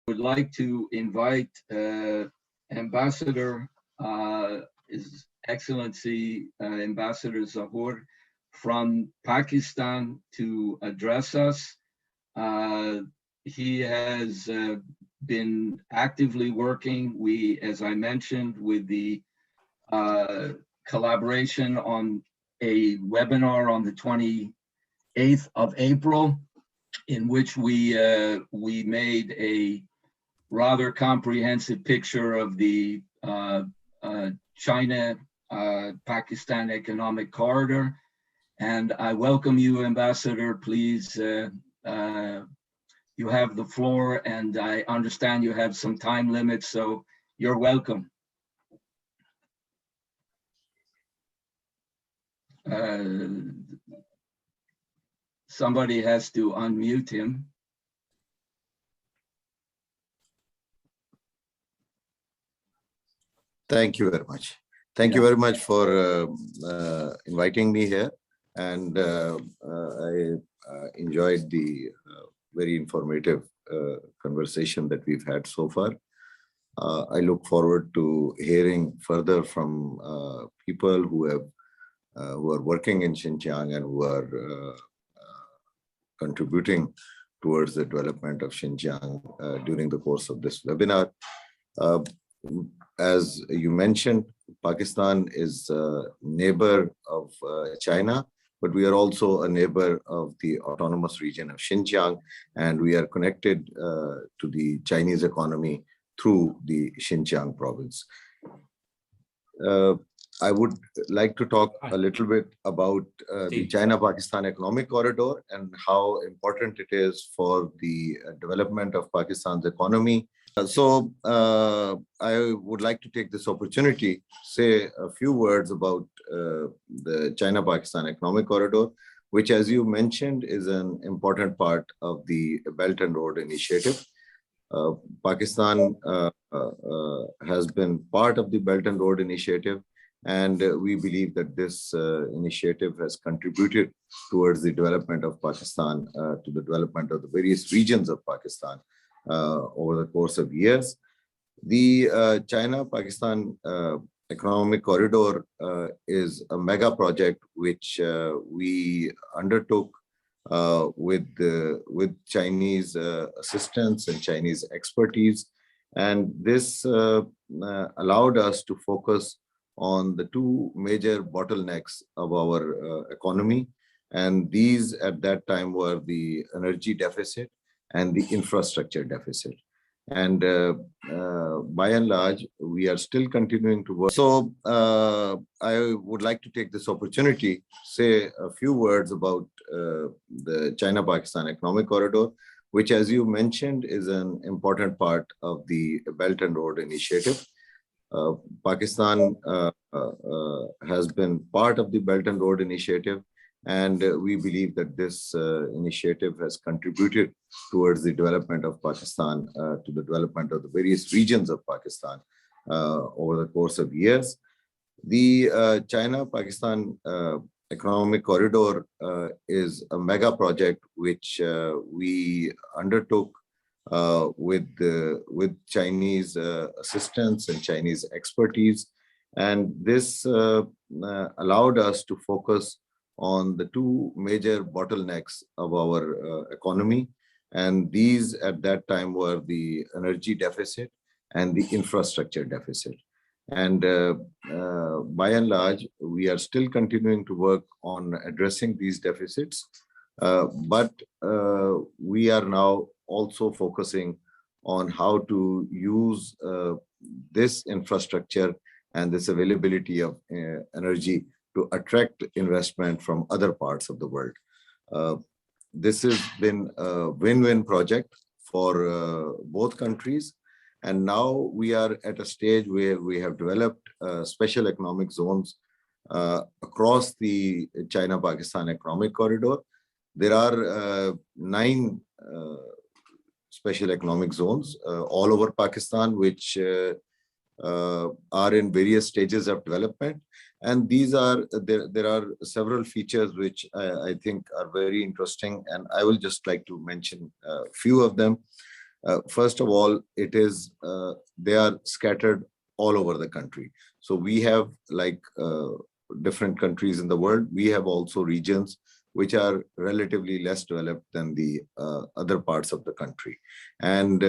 Would like to invite Ambassador, His Excellency Ambassador Zahur from Pakistan to address us. He has been actively working, as I mentioned, with the collaboration on a webinar on the 28th of April, in which we made a rather comprehensive picture of the China-Pakistan economic corridor. And I welcome you, Ambassador. Please, you have the floor, and I understand you have some time limits, so you're welcome. Somebody has to unmute him. Thank you very much. Thank you very much for inviting me here. And I enjoyed the very informative conversation that we've had so far. I look forward to hearing further from people who are working in Xinjiang and who are contributing towards the development of Xinjiang during the course of this webinar. As you mentioned, Pakistan is a neighbor of China, but we are also a neighbor of the autonomous region of Xinjiang, and we are connected to the Chinese economy through the Xinjiang province. I would like to talk a little bit about the China-Pakistan economic corridor and how important it is for the development of Pakistan's economy. So I would like to take this opportunity to say a few words about the China-Pakistan economic corridor, which, as you mentioned, is an important part of the Belt and Road Initiative. Pakistan has been part of the Belt and Road Initiative, and we believe that this initiative has contributed towards the development of Pakistan, to the development of the various regions of Pakistan over the course of years. The China-Pakistan economic corridor is a mega project which we undertook with Chinese assistance and Chinese expertise. And this allowed us to focus on the two major bottlenecks of our economy. And these at that time were the energy deficit and the infrastructure deficit. And by and large, we are still continuing to work. So I would like to take this opportunity to say a few words about the China-Pakistan economic corridor, which, as you mentioned, is an important part of the Belt and Road Initiative. Pakistan has been part of the Belt and Road Initiative, and we believe that this initiative has contributed towards the development of Pakistan, to the development of the various regions of Pakistan over the course of years. The China-Pakistan economic corridor is a mega project which we undertook with Chinese assistance and Chinese expertise. And this allowed us to focus on the two major bottlenecks of our economy. And these at that time were the energy deficit and the infrastructure deficit. And by and large, we are still continuing to work on addressing these deficits. But we are now also focusing on how to use this infrastructure and this availability of energy to attract investment from other parts of the world. This has been a win-win project for both countries. And now we are at a stage where we have developed special economic zones across the China-Pakistan economic corridor. There are 9 special economic zones all over Pakistan, which are in various stages of development. And these are, there are several features which I think are very interesting. And I will just like to mention a few of them. First of all, they are scattered all over the country. So we have like different countries in the world. We have also regions which are relatively less developed than the other parts of the country. And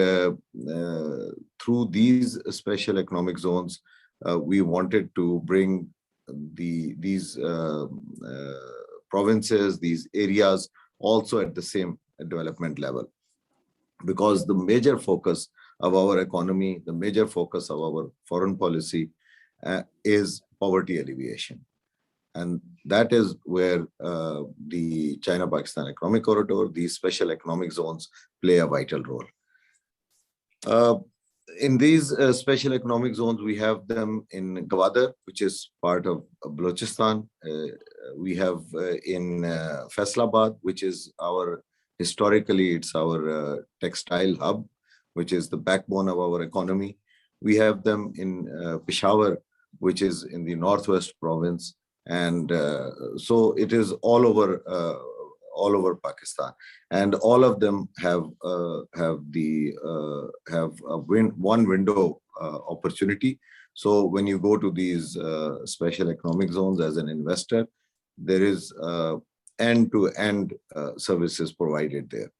through these special economic zones, we wanted to bring these provinces, these areas also at the same development level. Because the major focus of our economy, the major focus of our foreign policy is poverty alleviation. And that is where the China-Pakistan Economic Corridor, these special economic zones play a vital role. In these special economic zones, we have them in Gwadar, which is part of Balochistan. We have in Faisalabad, which is historically, it's our textile hub, which is the backbone of our economy. We have them in Peshawar, which is in the northwest province. And so it is all over Pakistan, and all of them have one window opportunity. So when you go to these special economic zones as an investor, there is end-to-end services provided there.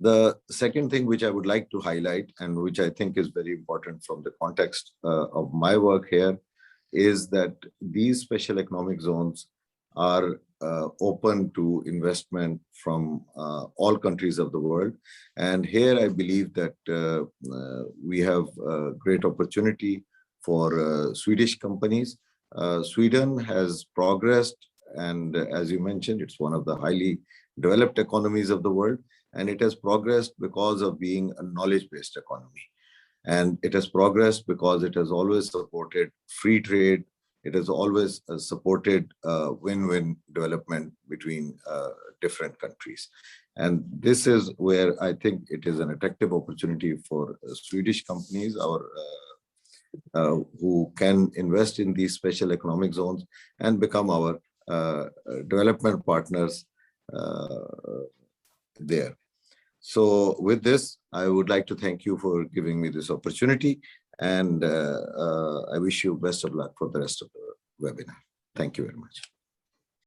The second thing which I would like to highlight, and which I think is very important from the context of my work here, is that these special economic zones are open to investment from all countries of the world. And here I believe that we have a great opportunity for Swedish companies. Sweden has progressed, and as you mentioned, it's one of the highly developed economies of the world, and it has progressed because of being a knowledge-based economy. And it has progressed because it has always supported free trade. It has always supported win-win development between different countries. And this is where I think it is an attractive opportunity for Swedish companies who can invest in these special economic zones and become our development partners there. So with this, I would like to thank you for giving me this opportunity, and I wish you best of luck for the rest of the webinar. Thank you very much.